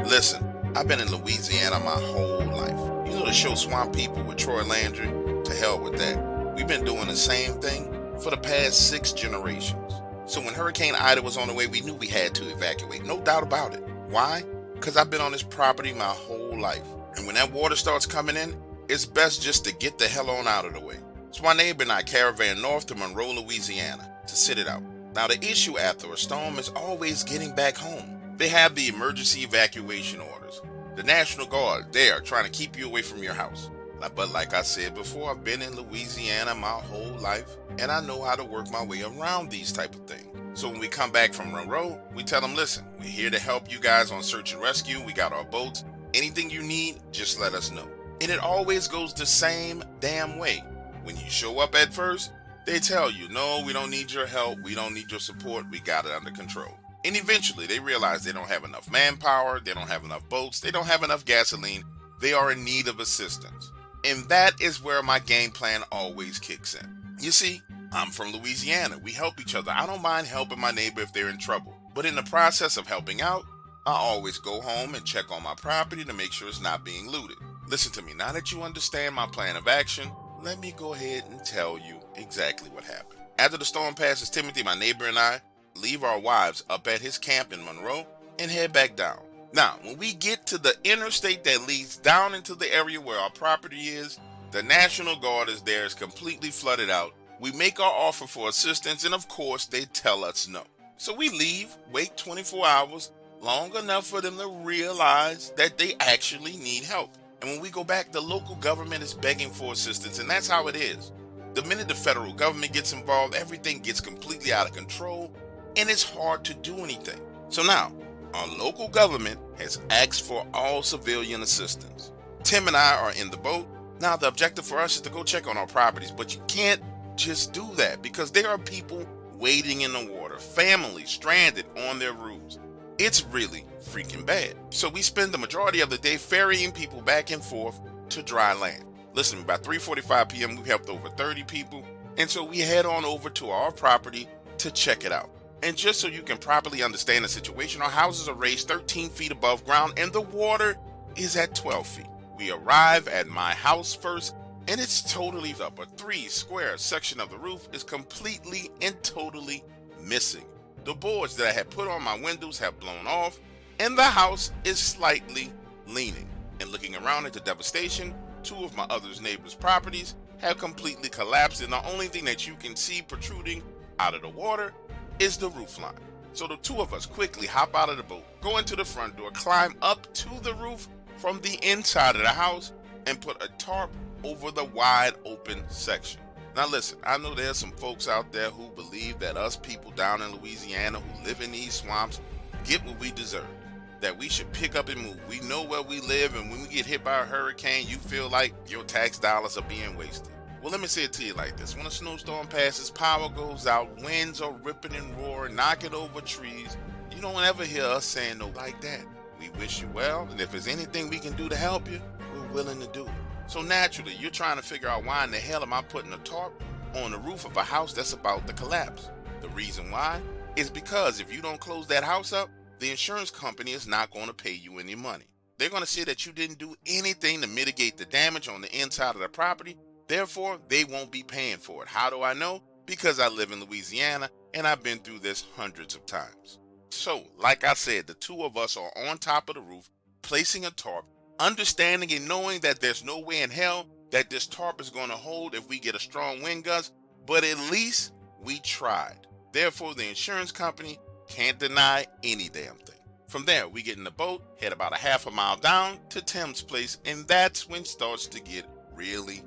Listen, I've been in Louisiana my whole life. You know the show Swamp People with Troy Landry? To hell with that. We've been doing the same thing for the past 6 generations. So when Hurricane Ida was on the way, we knew we had to evacuate. No doubt about it. Why? Because I've been on this property my whole life. And when that water starts coming in, it's best just to get the hell on out of the way. So my neighbor and I caravan north to Monroe, Louisiana to sit it out. Now the issue after a storm is always getting back home. They have the emergency evacuation orders. The National Guard, they are trying to keep you away from your house. But like I said before, I've been in Louisiana my whole life, and I know how to work my way around these type of things. So when we come back from Monroe, we tell them, listen, we're here to help you guys on search and rescue. We got our boats. Anything you need, just let us know. And it always goes the same damn way. When you show up at first, they tell you, no, we don't need your help. We don't need your support. We got it under control. And eventually they realize they don't have enough manpower. They don't have enough boats. They don't have enough gasoline. They are in need of assistance. And that is where my game plan always kicks in. You see, I'm from Louisiana. We help each other. I don't mind helping my neighbor if they're in trouble. But in the process of helping out, I always go home and check on my property to make sure it's not being looted. Listen to me, now that you understand my plan of action, let me go ahead and tell you exactly what happened. After the storm passes, Timothy, my neighbor, and I leave our wives up at his camp in Monroe and head back down. Now, when we get to the interstate that leads down into the area where our property is, the National Guard is there, is completely flooded out. We make our offer for assistance, and of course, they tell us no. So we leave, wait 24 hours, long enough for them to realize that they actually need help. And when we go back, the local government is begging for assistance, and that's how it is. The minute the federal government gets involved, everything gets completely out of control, and it's hard to do anything. So now, our local government has asked for all civilian assistance. Tim and I are in the boat. Now, the objective for us is to go check on our properties, but you can't just do that because there are people waiting in the water, families stranded on their roofs. It's really freaking bad. So we spend the majority of the day ferrying people back and forth to dry land. Listen, by 3:45 p.m., we've helped over 30 people. And so we head on over to our property to check it out. And just so you can properly understand the situation, our houses are raised 13 feet above ground and the water is at 12 feet. We arrive at my house first, and it's totally up. A 3-square section of the roof is completely and totally missing. The boards that I had put on my windows have blown off, and the house is slightly leaning. And looking around at the devastation, 2 of my other neighbors' properties have completely collapsed, and the only thing that you can see protruding out of the water is the roof line. So the 2 of us quickly hop out of the boat, go into the front door, climb up to the roof from the inside of the house, and put a tarp over the wide open section. Now listen, I know there's some folks out there who believe that us people down in Louisiana who live in these swamps get what we deserve, that we should pick up and move. We know where we live, and when we get hit by a hurricane, you feel like your tax dollars are being wasted. Well, let me say it to you like this. When a snowstorm passes, power goes out, winds are ripping and roaring, knocking over trees. You don't ever hear us saying no like that. We wish you well, and if there's anything we can do to help you, we're willing to do it. So naturally, you're trying to figure out why in the hell am I putting a tarp on the roof of a house that's about to collapse? The reason why is because if you don't close that house up, the insurance company is not going to pay you any money. They're going to say that you didn't do anything to mitigate the damage on the inside of the property. Therefore, they won't be paying for it. How do I know? Because I live in Louisiana and I've been through this hundreds of times. So, like I said, the 2 of us are on top of the roof, placing a tarp, understanding and knowing that there's no way in hell that this tarp is going to hold if we get a strong wind gust, but at least we tried. Therefore, the insurance company can't deny any damn thing. From there, we get in the boat, head about a half a mile down to Tim's place, and that's when it starts to get really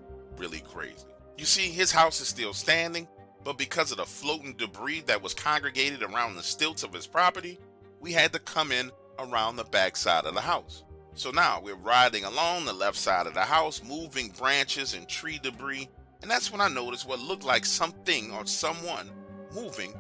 crazy. You see, his house is still standing, but because of the floating debris that was congregated around the stilts of his property, we had to come in around the back side of the house. So now we're riding along the left side of the house, moving branches and tree debris, and that's when I noticed what looked like something or someone moving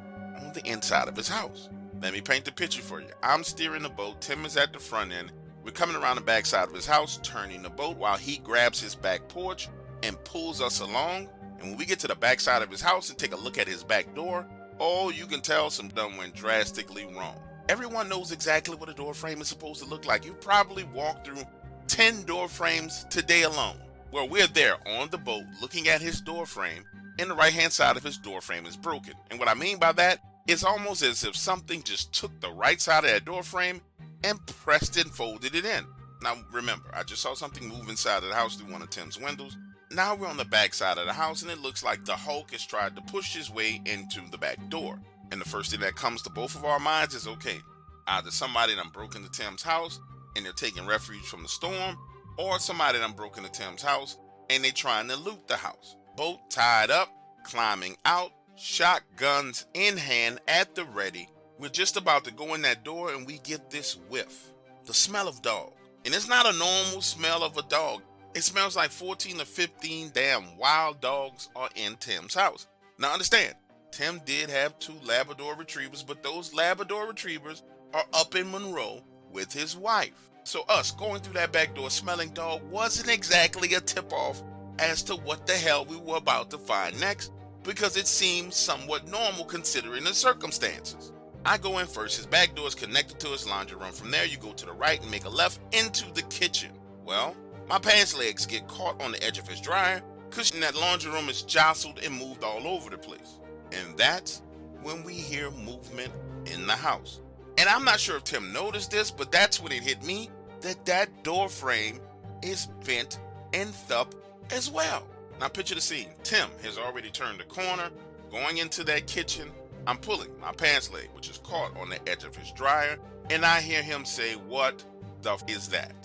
on the inside of his house. Let me paint the picture for you. I'm steering the boat, Tim is at the front end, we're coming around the back side of his house, turning the boat while he grabs his back porch and pulls us along. And when we get to the back side of his house and take a look at his back door, oh, you can tell some done went drastically wrong. Everyone knows exactly what a door frame is supposed to look like. You've probably walked through 10 door frames today alone. Well, we're there on the boat looking at his door frame, and the right hand side of his door frame is broken. And what I mean by that, it's almost as if something just took the right side of that door frame and pressed and folded it in. Now remember, I just saw something move inside of the house through one of Tim's windows. Now we're on the back side of the house, and it looks like the Hulk has tried to push his way into the back door. And the first thing that comes to both of our minds is, okay, either somebody done broke into Tim's house and they're taking refuge from the storm, or somebody done broke into Tim's house and they trying to loot the house. Boat tied up, climbing out, shotguns in hand at the ready. We're just about to go in that door and we get this whiff. The smell of dog. And it's not a normal smell of a dog. It smells like 14 to 15 damn wild dogs are in Tim's house. Now understand, Tim did have 2 Labrador retrievers, but those Labrador retrievers are up in Monroe with his wife. So us going through that back door smelling dog wasn't exactly a tip-off as to what the hell we were about to find next, because it seemed somewhat normal considering the circumstances. I go in first. His back door is connected to his laundry room. From there, you go to the right and make a left into the kitchen. Well, my pants legs get caught on the edge of his dryer, cushion that laundry room is jostled and moved all over the place. And that's when we hear movement in the house. And I'm not sure if Tim noticed this, but that's when it hit me that that door frame is bent and up as well. Now picture the scene. Tim has already turned the corner, going into that kitchen. I'm pulling my pants leg, which is caught on the edge of his dryer, and I hear him say, "What the f is that?"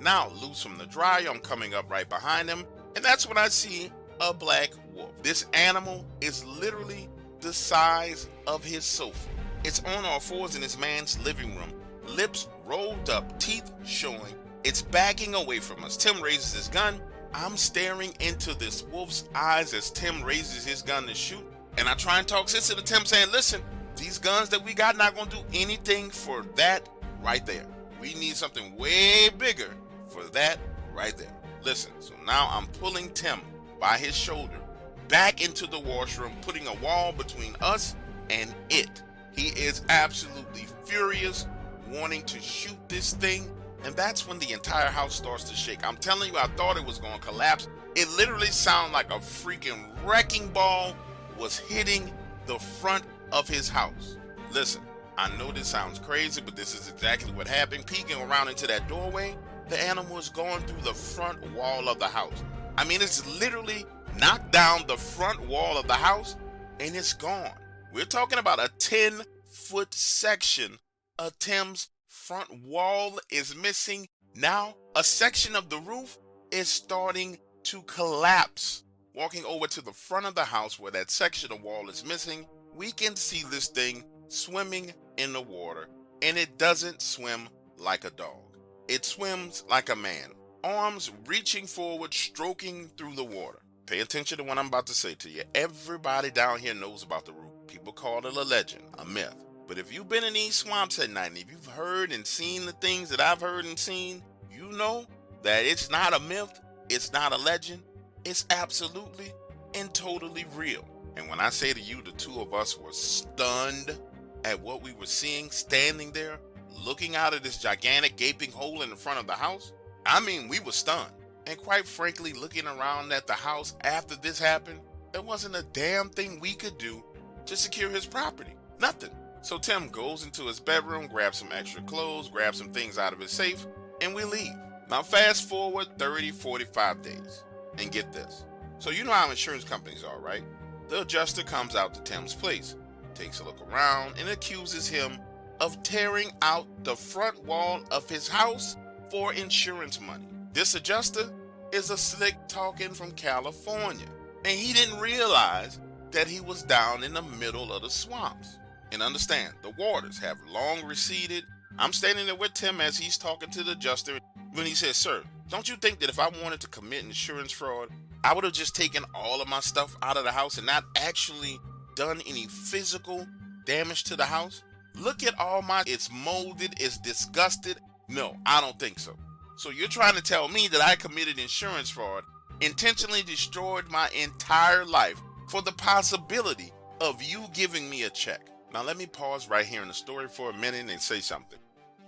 Now, loose from the dryer, I'm coming up right behind him, and that's when I see a black wolf. This animal is literally the size of his sofa. It's on all fours in this man's living room, lips rolled up, teeth showing. It's backing away from us. Tim raises his gun. I'm staring into this wolf's eyes as Tim raises his gun to shoot. And I try and talk sense to Tim, saying, listen, these guns that we got not going to do anything for that right there. We need something way bigger for that right there. Listen, so now I'm pulling Tim by his shoulder back into the washroom, putting a wall between us and it. He is absolutely furious, wanting to shoot this thing. And that's when the entire house starts to shake. I'm telling you, I thought it was going to collapse. It literally sounded like a freaking wrecking ball was hitting the front of his house. Listen, I know this sounds crazy, but this is exactly what happened. Peeking around into that doorway, the animal is going through the front wall of the house. I mean, it's literally knocked down the front wall of the house and it's gone. We're talking about a 10-foot section of Tim's front wall is missing. Now, a section of the roof is starting to collapse. Walking over to the front of the house where that section of wall is missing, we can see this thing swimming in the water, and it doesn't swim like a dog. It swims like a man, arms reaching forward, stroking through the water. Pay attention to what I'm about to say to you. Everybody down here knows about the roof. People call it a legend, a myth. But if you've been in these swamps at night, and if you've heard and seen the things that I've heard and seen, you know that it's not a myth, it's not a legend, it's absolutely and totally real. And when I say to you, the two of us were stunned at what we were seeing, standing there, looking out of this gigantic gaping hole in the front of the house. I mean, we were stunned. And quite frankly, looking around at the house after this happened, there wasn't a damn thing we could do to secure his property. Nothing. So Tim goes into his bedroom, grabs some extra clothes, grabs some things out of his safe, and we leave. Now fast forward 30, 45 days. And get this. So you know how insurance companies are, right? The adjuster comes out to Tim's place, takes a look around, and accuses him of tearing out the front wall of his house for insurance money. This adjuster is a slick talking from California, and he didn't realize that he was down in the middle of the swamps. And understand, the waters have long receded. I'm standing there with Tim as he's talking to the adjuster when he says, "Sir, don't you think that if I wanted to commit insurance fraud, I would have just taken all of my stuff out of the house and not actually done any physical damage to the house? Look at all it's molded, it's disgusted. No, I don't think so. So you're trying to tell me that I committed insurance fraud, intentionally destroyed my entire life for the possibility of you giving me a check?" Now let me pause right here in the story for a minute and say something.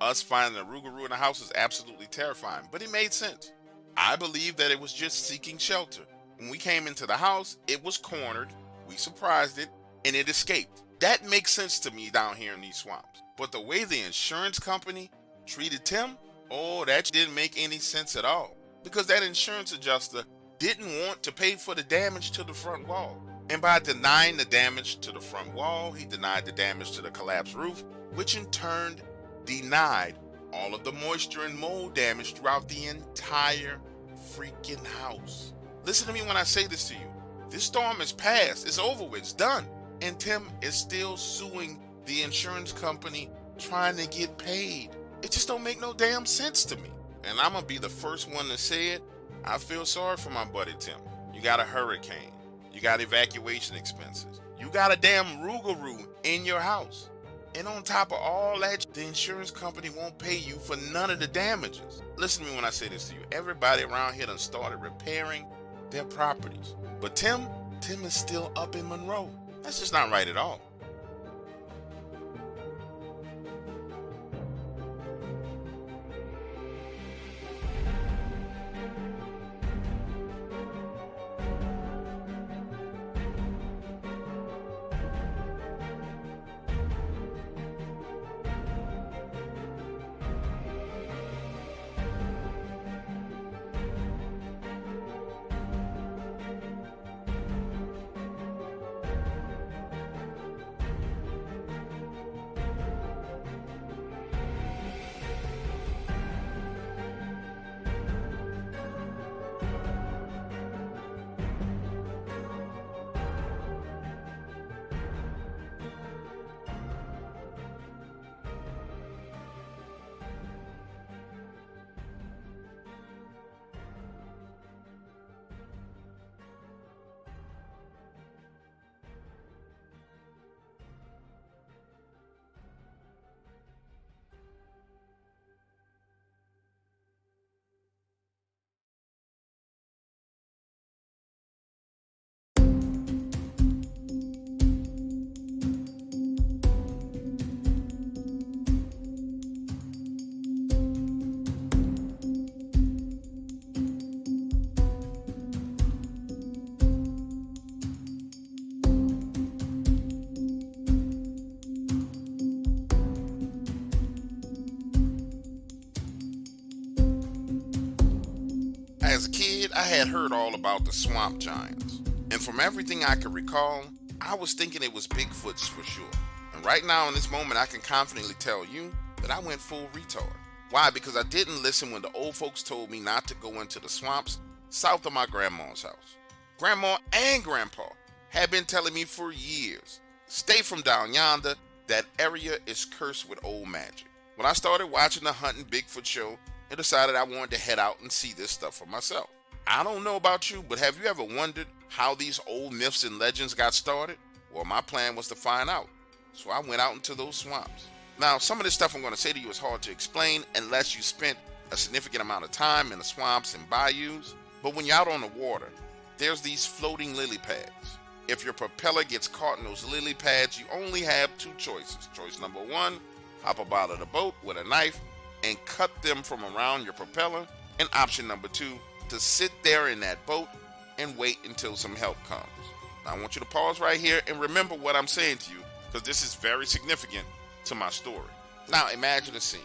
Us finding a rougarou in the house is absolutely terrifying, but it made sense. I believe that it was just seeking shelter. When we came into the house, it was cornered, we surprised it, and it escaped. That makes sense to me down here in these swamps. But the way the insurance company treated Tim, oh, that didn't make any sense at all. Because that insurance adjuster didn't want to pay for the damage to the front wall. And by denying the damage to the front wall, he denied the damage to the collapsed roof, which in turn denied all of the moisture and mold damage throughout the entire freaking house. Listen to me when I say this to you. This storm is past. It's over with. It's done. And Tim is still suing the insurance company trying to get paid. It just don't make no damn sense to me. And I'm going to be the first one to say it. I feel sorry for my buddy Tim. You got a hurricane. You got evacuation expenses. You got a damn rougarou in your house. And on top of all that, the insurance company won't pay you for none of the damages. Listen to me when I say this to you. Everybody around here done started repairing their properties. But Tim is still up in Monroe. That's just not right at all. As a kid, I had heard all about the swamp giants. And from everything I could recall, I was thinking it was Bigfoots for sure. And right now in this moment, I can confidently tell you that I went full retard. Why? Because I didn't listen when the old folks told me not to go into the swamps south of my grandma's house. Grandma and grandpa had been telling me for years, stay from down yonder, that area is cursed with old magic. When I started watching the Hunting Bigfoot show, I decided I wanted to head out and see this stuff for myself. I don't know about you, but have you ever wondered how these old myths and legends got started? Well, my plan was to find out. So I went out into those swamps. Now, some of this stuff I'm going to say to you is hard to explain unless you spent a significant amount of time in the swamps and bayous. But when you're out on the water, there's these floating lily pads. If your propeller gets caught in those lily pads, you only have two choices. Choice number one, hop up out of the boat with a knife and cut them from around your propeller. And option number two, to sit there in that boat and wait until some help comes. Now, I want you to pause right here and remember what I'm saying to you, because this is very significant to my story. Now, imagine a scene.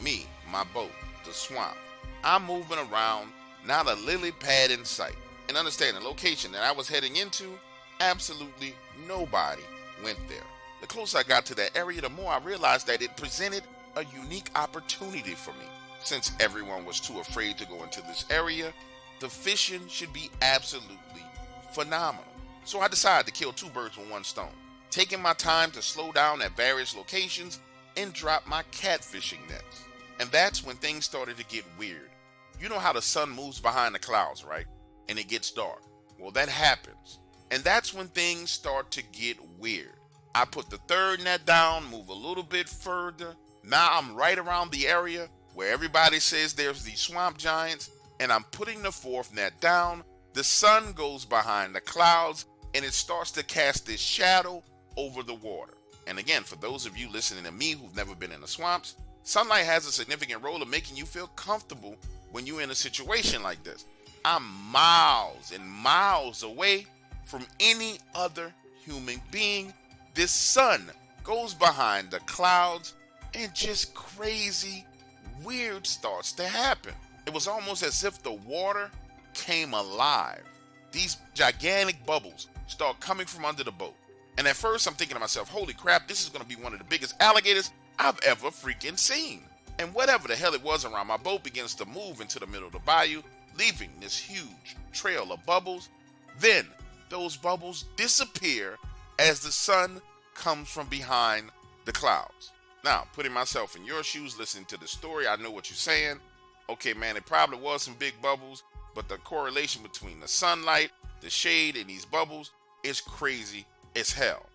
Me, my boat, the swamp. I'm moving around, not a lily pad in sight. And understand the location that I was heading into, absolutely nobody went there. The closer I got to that area, the more I realized that it presented a unique opportunity for me. Since everyone was too afraid to go into this area, the fishing should be absolutely phenomenal. So I decided to kill two birds with one stone, taking my time to slow down at various locations and drop my catfishing nets. And that's when things started to get weird. You know how the sun moves behind the clouds, right? And it gets dark. Well, that happens. And that's when things start to get weird. I put the third net down, move a little bit further. Now I'm right around the area where everybody says there's these swamp giants, and I'm putting the fourth net down. The sun goes behind the clouds, and it starts to cast this shadow over the water. And again, for those of you listening to me who've never been in the swamps, sunlight has a significant role in making you feel comfortable when you're in a situation like this. I'm miles and miles away from any other human being. This sun goes behind the clouds and just crazy, weird starts to happen. It was almost as if the water came alive. These gigantic bubbles start coming from under the boat. And at first I'm thinking to myself, holy crap, this is going to be one of the biggest alligators I've ever freaking seen. And whatever the hell it was around my boat begins to move into the middle of the bayou, leaving this huge trail of bubbles. Then those bubbles disappear as the sun comes from behind the clouds. Now, putting myself in your shoes, listening to the story, I know what you're saying. Okay, man, it probably was some big bubbles, but the correlation between the sunlight, the shade, and these bubbles is crazy as hell.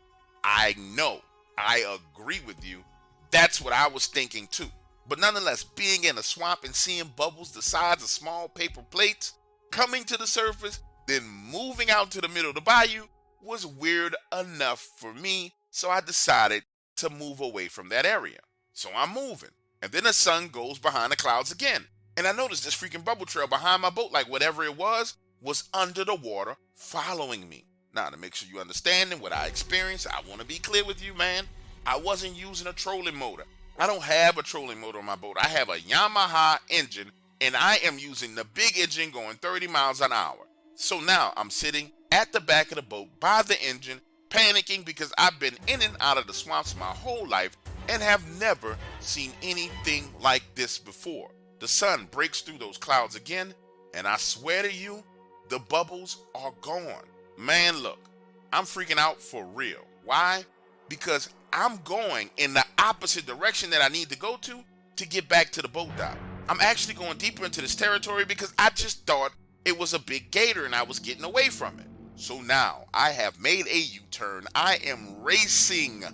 I know, I agree with you. That's what I was thinking too. But nonetheless, being in a swamp and seeing bubbles the size of small paper plates coming to the surface, then moving out to the middle of the bayou was weird enough for me, so I decided to move away from that area. So I'm moving, and then the sun goes behind the clouds again, and I noticed this freaking bubble trail behind my boat, like whatever it was under the water following me. Now, to make sure you understand what I experienced, I want to be clear with you, man. I wasn't using a trolling motor. I don't have a trolling motor on my boat. I have a Yamaha engine, and I am using the big engine going 30 miles an hour. So now I'm sitting at the back of the boat by the engine, panicking because I've been in and out of the swamps my whole life and have never seen anything like this before. The sun breaks through those clouds again, and I swear to you, the bubbles are gone. Man, look, I'm freaking out for real. Why? Because I'm going in the opposite direction that I need to go to get back to the boat dock. I'm actually going deeper into this territory because I just thought it was a big gator and I was getting away from it. So now I have made a U-turn. I am racing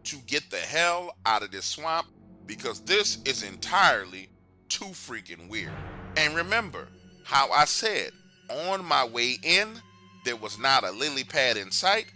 to get the hell out of this swamp because this is entirely too freaking weird. And remember how I said on my way in, there was not a lily pad in sight.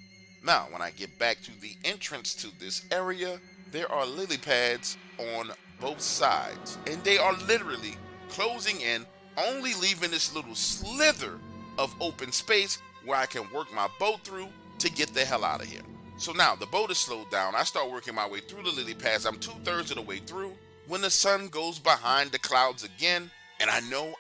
Now, when I get back to the entrance to this area, there are lily pads on both sides, and they are literally closing in, only leaving this little slither of open space where I can work my boat through to get the hell out of here. So now the boat is slowed down. I start working my way through the lily pads. I'm 2/3 of the way through when the sun goes behind the clouds again. And I know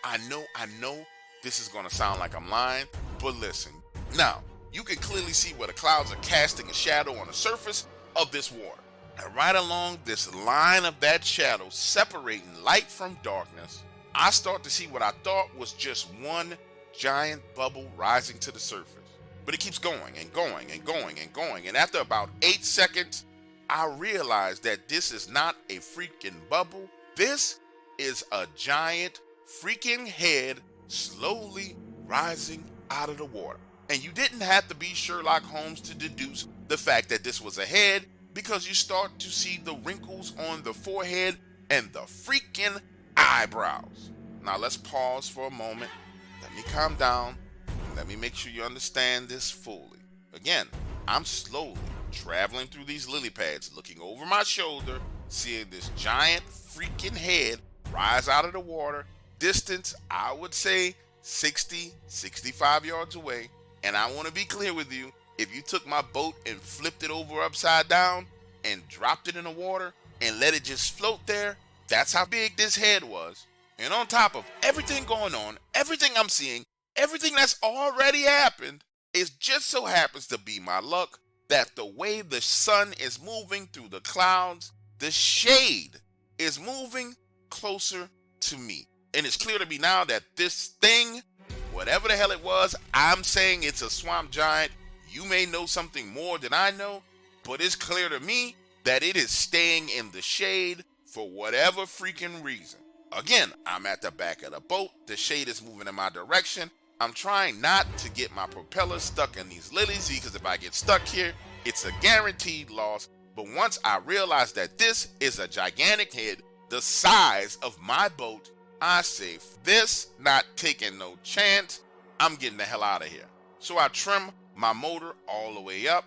this is going to sound like I'm lying, but listen. Now, you can clearly see where the clouds are casting a shadow on the surface of this water. And right along this line of that shadow, separating light from darkness, I start to see what I thought was just one giant bubble rising to the surface. But it keeps going and going and going and going. And after about 8 seconds, I realize that this is not a freaking bubble. This is a giant freaking head slowly rising out of the water. And you didn't have to be Sherlock Holmes to deduce the fact that this was a head, because you start to see the wrinkles on the forehead and the freaking eyebrows. Now let's pause for a moment. Let me calm down. Let me make sure you understand this fully. Again, I'm slowly traveling through these lily pads, looking over my shoulder, seeing this giant freaking head rise out of the water. Distance, I would say 60, 65 yards away. And I want to be clear with you, if you took my boat and flipped it over upside down and dropped it in the water and let it just float there, that's how big this head was. And on top of everything going on, everything I'm seeing, everything that's already happened, it just so happens to be my luck that the way the sun is moving through the clouds, the shade is moving closer to me. And it's clear to me now that this thing, whatever the hell it was, I'm saying it's a swamp giant. You may know something more than I know, but it's clear to me that it is staying in the shade for whatever freaking reason. Again, I'm at the back of the boat. The shade is moving in my direction. I'm trying not to get my propeller stuck in these lilies, because if I get stuck here, it's a guaranteed loss. But once I realize that this is a gigantic head the size of my boat, I say, this not taking no chance. I'm getting the hell out of here. So I trim my motor all the way up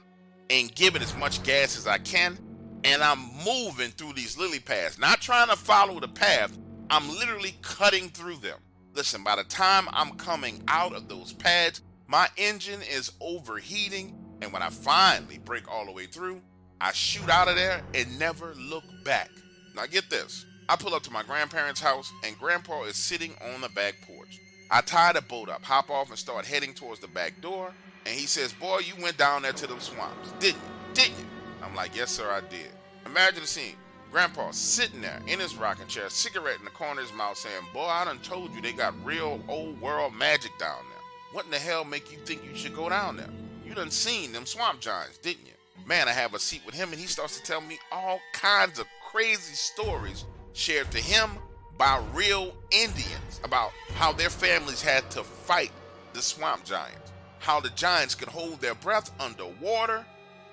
and give it as much gas as I can. and I'm moving through these lily pads, not trying to follow the path. I'm literally cutting through them. Listen, by the time I'm coming out of those pads, my engine is overheating, and when I finally break all the way through, I shoot out of there and never look back. Now get this. I pull up to my grandparents' house, and Grandpa is sitting on the back porch. I tie the boat up, hop off, and start heading towards the back door, and he says, "Boy, you went down there to them swamps, didn't you? Didn't you?" I'm like, "Yes, sir, I did." Imagine the scene. Grandpa sitting there in his rocking chair, cigarette in the corner of his mouth, saying, "Boy, I done told you they got real old world magic down there. What in the hell make you think you should go down there? You done seen them swamp giants, didn't you?" Man, I have a seat with him, and he starts to tell me all kinds of crazy stories shared to him by real Indians about how their families had to fight the swamp giants, how the giants could hold their breath underwater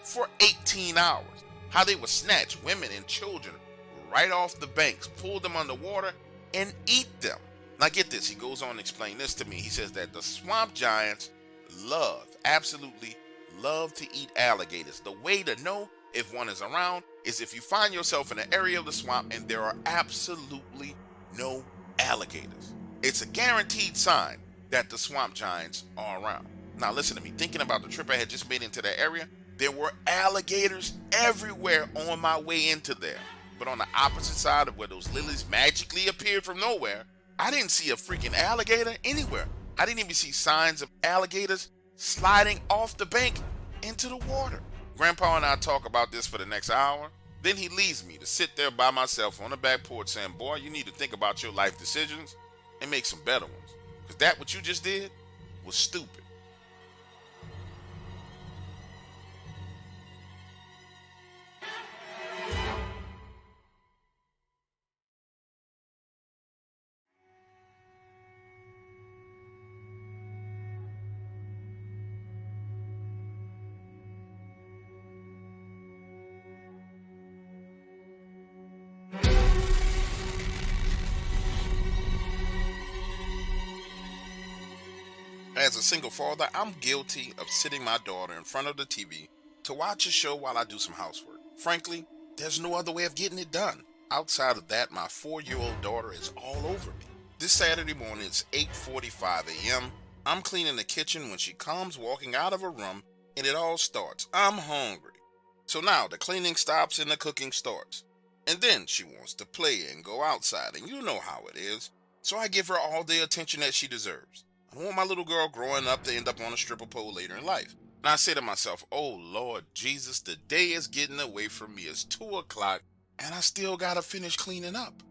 for 18 hours, how they would snatch women and children right off the banks, pull them underwater, and eat them. Now get this, he goes on to explain this to me. He says that the swamp giants absolutely love to eat alligators. The way to know if one is around is if you find yourself in an area of the swamp and there are absolutely no alligators. It's a guaranteed sign that the swamp giants are around. Now listen to me, thinking about the trip I had just made into that area, there were alligators everywhere on my way into there. But on the opposite side of where those lilies magically appeared from nowhere, I didn't see a freaking alligator anywhere. I didn't even see signs of alligators sliding off the bank into the water. Grandpa and I talk about this for the next hour. Then he leaves me to sit there by myself on the back porch saying, "Boy, you need to think about your life decisions and make some better ones. Because that what you just did was stupid." As a single father, I'm guilty of sitting my daughter in front of the TV to watch a show while I do some housework. Frankly, there's no other way of getting it done. Outside of that, my 4-year-old daughter is all over me. This Saturday morning, it's 8:45 a.m. I'm cleaning the kitchen when she comes walking out of her room, and it all starts. I'm hungry. So now the cleaning stops and the cooking starts. And then she wants to play and go outside, and you know how it is. So I give her all the attention that she deserves. I don't want my little girl growing up to end up on a stripper pole later in life. And I say to myself, "Oh Lord Jesus, the day is getting away from me. It's 2 o'clock and I still gotta finish cleaning up."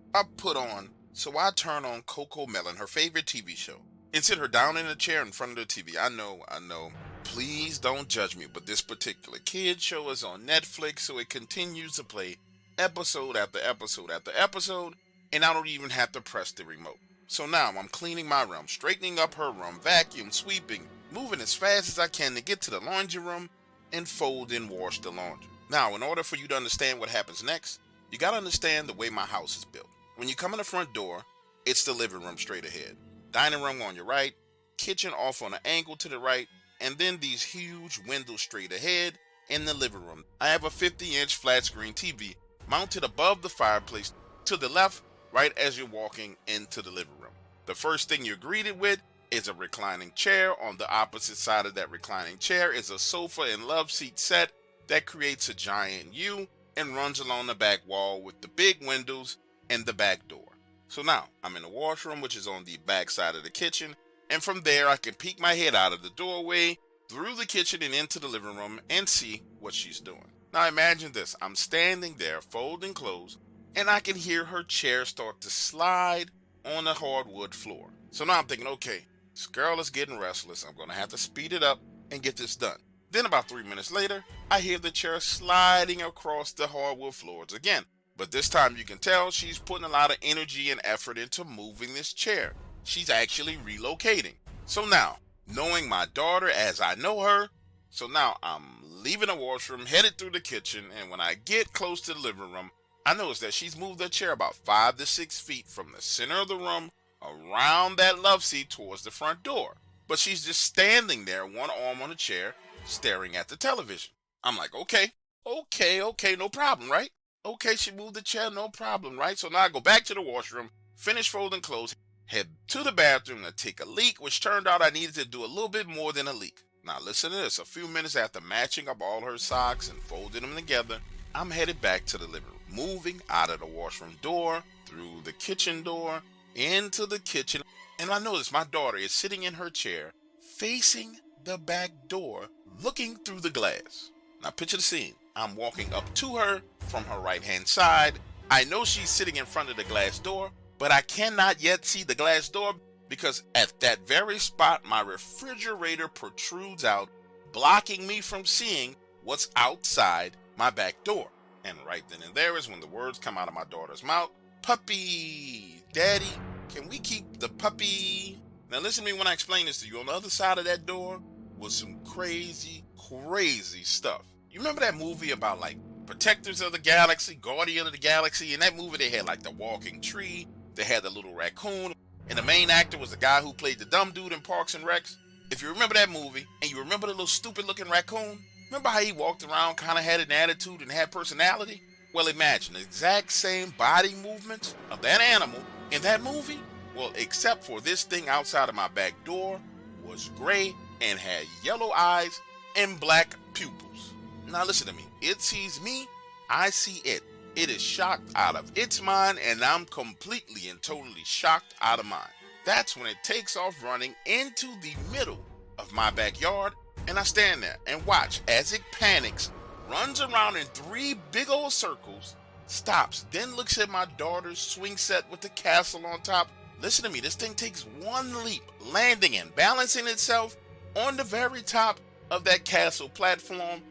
So I turn on Coco Melon, her favorite TV show, and sit her down in a chair in front of the TV. I know. Please don't judge me, but this particular kid show is on Netflix, so it continues to play episode after episode after episode, and I don't even have to press the remote. So now I'm cleaning my room, straightening up her room, vacuum, sweeping, moving as fast as I can to get to the laundry room and fold and wash the laundry. Now, in order for you to understand what happens next, you gotta understand the way my house is built. When you come in the front door, it's the living room straight ahead, dining room on your right, kitchen off on an angle to the right, and then these huge windows straight ahead in the living room. I have a 50-inch flat screen TV mounted above the fireplace to the left, right as you're walking into the living room. The first thing you're greeted with is a reclining chair. On the opposite side of that reclining chair is a sofa and love seat set that creates a giant U and runs along the back wall with the big windows and the back door. So now I'm in the washroom, which is on the back side of the kitchen, and from there I can peek my head out of the doorway, through the kitchen and into the living room and see what she's doing. Now imagine this, I'm standing there folding clothes, and I can hear her chair start to slide on the hardwood floor. So now I'm thinking, okay, this girl is getting restless. I'm going to have to speed it up and get this done. Then about 3 minutes later, I hear the chair sliding across the hardwood floors again. But this time you can tell she's putting a lot of energy and effort into moving this chair. She's actually relocating. So now, knowing my daughter as I know her, so now I'm leaving the washroom, headed through the kitchen, and when I get close to the living room, I notice that she's moved her chair about 5 to 6 feet from the center of the room around that love seat towards the front door. But she's just standing there, one arm on the chair, staring at the television. I'm like, okay, Okay, no problem, right? Okay, she moved the chair, no problem, right? So now I go back to the washroom, finish folding clothes, head to the bathroom to take a leak, which turned out I needed to do a little bit more than a leak. Now listen to this. A few minutes after matching up all her socks and folding them together, I'm headed back to the living room, moving out of the washroom door, through the kitchen door, into the kitchen, and I notice my daughter is sitting in her chair, facing the back door, looking through the glass. Now picture the scene. I'm walking up to her from her right hand side. I know she's sitting in front of the glass door, but I cannot yet see the glass door because at that very spot my refrigerator protrudes out, blocking me from seeing what's outside my back door. And right then and there is when the words come out of my daughter's mouth, "Puppy, Daddy, can we keep the puppy?" Now listen to me when I explain this to you. On the other side of that door was some crazy stuff. You remember that movie about like Protectors of the Galaxy, Guardian of the Galaxy? In that movie they had like the walking tree, they had the little raccoon, and the main actor was the guy who played the dumb dude in Parks and Recs. If you remember that movie, and you remember the little stupid looking raccoon, remember how he walked around, kind of had an attitude and had personality? Well, imagine the exact same body movements of that animal in that movie. Well, except for this thing outside of my back door was gray and had yellow eyes and black pupils. Now listen to me. It sees me, I see it. It is shocked out of its mind, and I'm completely and totally shocked out of mine. That's when it takes off running into the middle of my backyard, and I stand there and watch as it panics, runs around in 3 big old circles, stops, then looks at my daughter's swing set with the castle on top. Listen to me, this thing takes one leap, landing and balancing itself on the very top of that castle platform,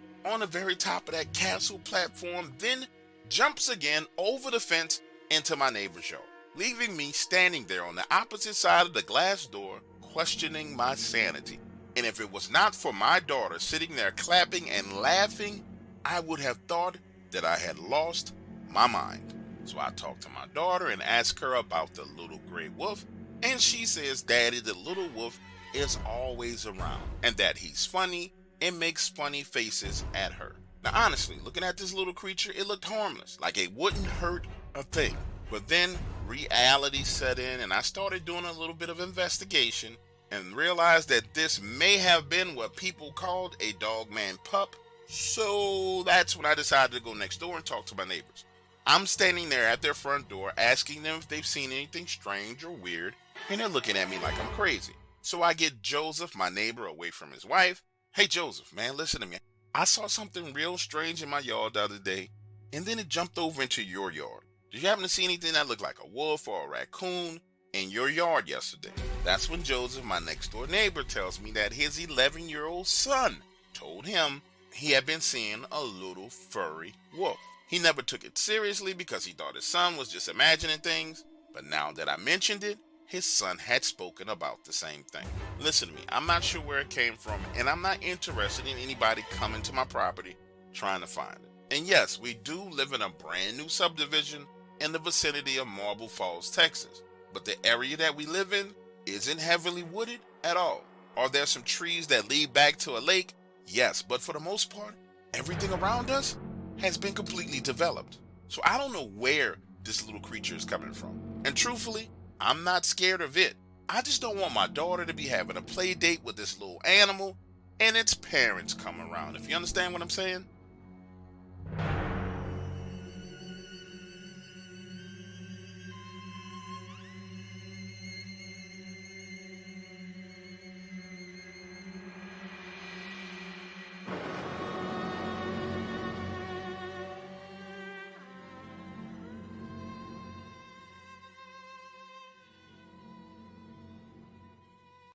then jumps again over the fence into my neighbor's yard, leaving me standing there on the opposite side of the glass door, questioning my sanity. And if it was not for my daughter sitting there clapping and laughing, I would have thought that I had lost my mind. So I talked to my daughter and asked her about the little gray wolf, and she says, "Daddy, the little wolf is always around, and that he's funny and makes funny faces at her." Now honestly, looking at this little creature, it looked harmless, like it wouldn't hurt a thing. But then reality set in, and I started doing a little bit of investigation and realized that this may have been what people called a dogman pup. So that's when I decided to go next door and talk to my neighbors. I'm standing there at their front door asking them if they've seen anything strange or weird, and they're looking at me like I'm crazy. So I get Joseph, my neighbor, away from his wife. "Hey Joseph, man, listen to me. I saw something real strange in my yard the other day, and then it jumped over into your yard. Did you happen to see anything that looked like a wolf or a raccoon in your yard yesterday?" That's when Joseph, my next door neighbor, tells me that his 11-year-old son told him he had been seeing a little furry wolf. He never took it seriously because he thought his son was just imagining things, but now that I mentioned it, his son had spoken about the same thing. Listen to me, I'm not sure where it came from, and I'm not interested in anybody coming to my property trying to find it. And yes, we do live in a brand new subdivision in the vicinity of Marble Falls, Texas, but the area that we live in isn't heavily wooded at all. Are there some trees that lead back to a lake? Yes, but for the most part, everything around us has been completely developed. So I don't know where this little creature is coming from. And truthfully, I'm not scared of it. I just don't want my daughter to be having a play date with this little animal and its parents come around, if you understand what I'm saying.